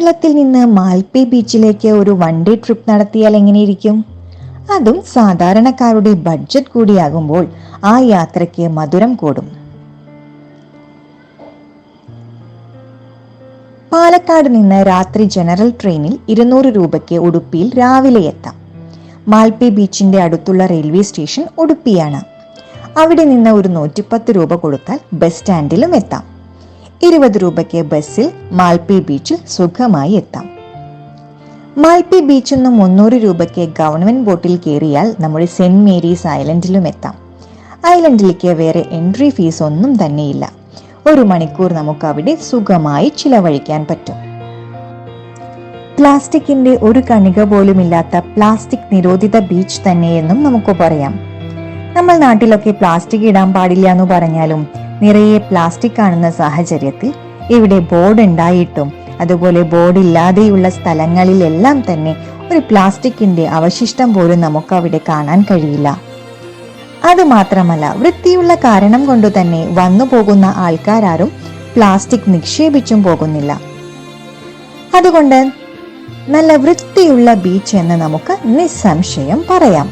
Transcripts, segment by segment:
കേരളത്തിൽ നിന്ന് മാൽപ്പേ ബീച്ചിലേക്ക് ഒരു വൺ ഡേ ട്രിപ്പ് നടത്തിയാൽ എങ്ങനെയിരിക്കും? അതും സാധാരണക്കാരുടെ ബഡ്ജറ്റ് കൂടിയാകുമ്പോൾ ആ യാത്രയ്ക്ക് മധുരം കൂടും. പാലക്കാട് നിന്ന് രാത്രി ജനറൽ ട്രെയിനിൽ 200 രൂപയ്ക്ക് ഉടുപ്പിയിൽ രാവിലെ എത്താം. മാൽപ്പേ ബീച്ചിന്റെ അടുത്തുള്ള റെയിൽവേ സ്റ്റേഷൻ ഉടുപ്പിയാണ്. അവിടെ നിന്ന് ഒരു 110 രൂപ കൊടുത്താൽ ബസ് സ്റ്റാൻഡിലും എത്താം. 20 രൂപയ്ക്ക് ബസ്സിൽ മാൽപ്പേ ബീച്ചിൽ സുഖമായി എത്താം. മാൽപ്പേ ബീച്ചിൽ നിന്നും 300 രൂപയ്ക്ക് ഗവൺമെന്റ് ബോട്ടിൽ കയറിയാൽ നമ്മുടെ സെന്റ് മേരീസ് ഐലൻഡിലും എത്താം. ഐലൻഡിലേക്ക് വേറെ എൻട്രി ഫീസ് ഒന്നും തന്നെയില്ല. 1 മണിക്കൂർ നമുക്ക് അവിടെ സുഖമായി ചിലവഴിക്കാൻ പറ്റും. പ്ലാസ്റ്റിക്കിന്റെ ഒരു കണിക പോലും ഇല്ലാത്ത പ്ലാസ്റ്റിക് നിരോധിത ബീച്ച് തന്നെയെന്നും നമുക്ക് പറയാം. നമ്മൾ നാട്ടിലൊക്കെ പ്ലാസ്റ്റിക് ഇടാൻ പാടില്ല എന്ന് പറഞ്ഞാലും നിറയെ പ്ലാസ്റ്റിക് കാണുന്ന സാഹചര്യത്തിൽ ഇവിടെ ബോർഡ് ഉണ്ടായിട്ടും അതുപോലെ ബോർഡ് ഇല്ലാതെയുള്ള സ്ഥലങ്ങളിലെല്ലാം തന്നെ ഒരു പ്ലാസ്റ്റിക്കിന്റെ അവശിഷ്ടം പോലും നമുക്ക് അവിടെ കാണാൻ കഴിയില്ല. അത് മാത്രമല്ല, വൃത്തിയുള്ള കാരണം കൊണ്ട് തന്നെ വന്നു പോകുന്ന ആൾക്കാരും പ്ലാസ്റ്റിക് നിക്ഷേപിച്ചും പോകുന്നില്ല. അതുകൊണ്ട് നല്ല വൃത്തിയുള്ള ബീച്ച് എന്ന് നമുക്ക് നിസ്സംശയം പറയാം.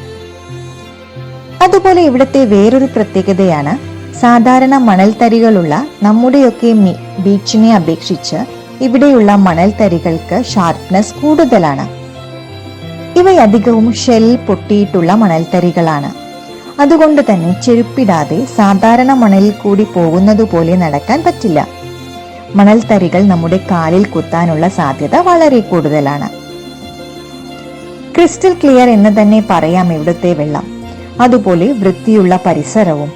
അതുപോലെ ഇവിടുത്തെ വേറൊരു പ്രത്യേകതയാണ്, സാധാരണ മണൽത്തരികളുള്ള നമ്മുടെയൊക്കെ ബീച്ചിനെ അപേക്ഷിച്ച് ഇവിടെയുള്ള മണൽത്തരികൾക്ക് ഷാർപ്നെസ് കൂടുതലാണ്. ഇവയധികവും ഷെൽ പൊട്ടിയിട്ടുള്ള മണൽത്തരികളാണ്. അതുകൊണ്ട് തന്നെ ചെരുപ്പിടാതെ സാധാരണ മണലിൽ കൂടി പോകുന്നത് പോലെ നടക്കാൻ പറ്റില്ല. മണൽത്തരികൾ നമ്മുടെ കാലിൽ കുത്താനുള്ള സാധ്യത വളരെ കൂടുതലാണ്. ക്രിസ്റ്റൽ ക്ലിയർ എന്ന് തന്നെ പറയാം ഇവിടുത്തെ വെള്ളം. അതുപോലെ വൃത്തിയുള്ള പരിസരവും.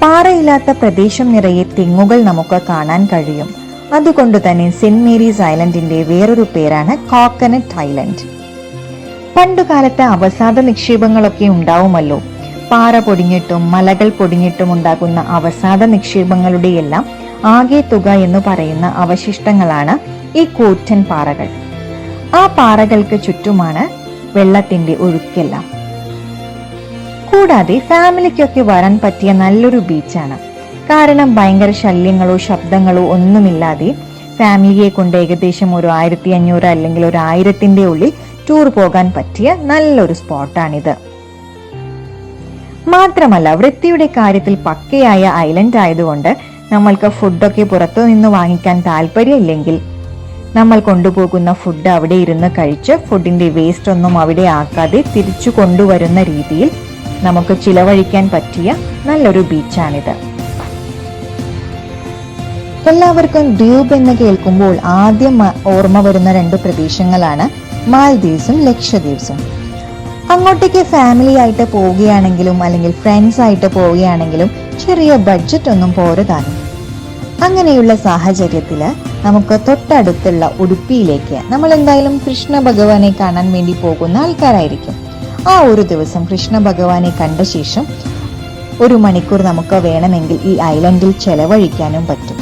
പാറയില്ലാത്ത പ്രദേശം നിറയെ തെങ്ങുകൾ നമുക്ക് കാണാൻ കഴിയും. അതുകൊണ്ട് തന്നെ സെന്റ് മേരീസ് ഐലൻഡിന്റെ വേറൊരു പേരാണ് കോക്കനട്ട് ഐലൻഡ്. പണ്ടുകാലത്ത് അവസാദ നിക്ഷേപങ്ങളൊക്കെ ഉണ്ടാവുമല്ലോ. പാറ പൊടിഞ്ഞിട്ടും മലകൾ പൊടിഞ്ഞിട്ടും ഉണ്ടാകുന്ന അവസാദ നിക്ഷേപങ്ങളുടെ എല്ലാം ആകെ തുക എന്ന് പറയുന്ന അവശിഷ്ടങ്ങളാണ് ഈ കൂറ്റൻ പാറകൾ. ആ പാറകൾക്ക് ചുറ്റുമാണ് വെള്ളത്തിന്റെ ഒഴുക്കെല്ലാം. കൂടാതെ ഫാമിലിക്കൊക്കെ വരാൻ പറ്റിയ നല്ലൊരു ബീച്ചാണ്. കാരണം ഭയങ്കര ശല്യങ്ങളോ ശബ്ദങ്ങളോ ഒന്നുമില്ലാതെ ഫാമിലിയെ കൊണ്ട് ഏകദേശം ഒരു 1500 അല്ലെങ്കിൽ ഒരു 1000ന്റെ ഉള്ളിൽ ടൂർ പോകാൻ പറ്റിയ നല്ലൊരു സ്പോട്ടാണിത്. മാത്രമല്ല, വൃത്തിയുടെ കാര്യത്തിൽ പക്കയായ ഐലൻഡ് ആയതുകൊണ്ട് നമ്മൾക്ക് ഫുഡൊക്കെ പുറത്തു നിന്ന് വാങ്ങിക്കാൻ താല്പര്യമില്ലെങ്കിൽ നമ്മൾ കൊണ്ടുപോകുന്ന ഫുഡ് അവിടെ ഇരുന്ന് കഴിച്ച് ഫുഡിന്റെ വേസ്റ്റ് ഒന്നും അവിടെ ആക്കാതെ തിരിച്ചു കൊണ്ടുവരുന്ന രീതിയിൽ നമുക്ക് ചിലവഴിക്കാൻ പറ്റിയ നല്ലൊരു ബീച്ചാണിത്. എല്ലാവർക്കും ദ്വീപ് എന്ന് കേൾക്കുമ്പോൾ ആദ്യം ഓർമ്മ വരുന്ന 2 പ്രദേശങ്ങളാണ് മാൽദീവ്സും ലക്ഷദ്വീപ്സും. അങ്ങോട്ടേക്ക് ഫാമിലി ആയിട്ട് പോവുകയാണെങ്കിലും അല്ലെങ്കിൽ ഫ്രണ്ട്സ് ആയിട്ട് പോവുകയാണെങ്കിലും ചെറിയ ബഡ്ജറ്റ് ഒന്നും പോരതാനും. അങ്ങനെയുള്ള സാഹചര്യത്തില് നമുക്ക് തൊട്ടടുത്തുള്ള ഉടുപ്പിയിലേക്ക് നമ്മൾ എന്തായാലും കൃഷ്ണ ഭഗവാനെ കാണാൻ വേണ്ടി പോകുന്ന ആൾക്കാരായിരിക്കും. ആ ഒരു ദിവസം കൃഷ്ണ ഭഗവാനെ കണ്ട ശേഷം 1 മണിക്കൂർ നമുക്ക് വേണമെങ്കിൽ ഈ ഐലൻഡിൽ ചെലവഴിക്കാനും പറ്റും.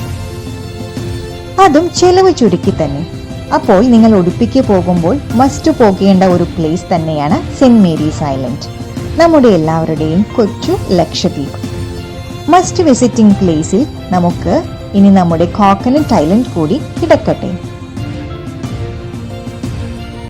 അതും ചെലവ് ചുരുക്കി തന്നെ. അപ്പോൾ നിങ്ങൾ ഉടുപ്പിക്ക് പോകുമ്പോൾ മസ്റ്റ് പോകേണ്ട ഒരു പ്ലേസ് തന്നെയാണ് സെന്റ് മേരീസ് ഐലൻഡ്, നമ്മുടെ എല്ലാവരുടെയും കൊച്ചു ലക്ഷദ്വീപ്. മസ്റ്റ് വിസിറ്റിംഗ് പ്ലേസിൽ നമുക്ക് ഇനി നമ്മുടെ കോക്കനട്ട് ഐലൻഡ് കൂടി കിടക്കട്ടെ.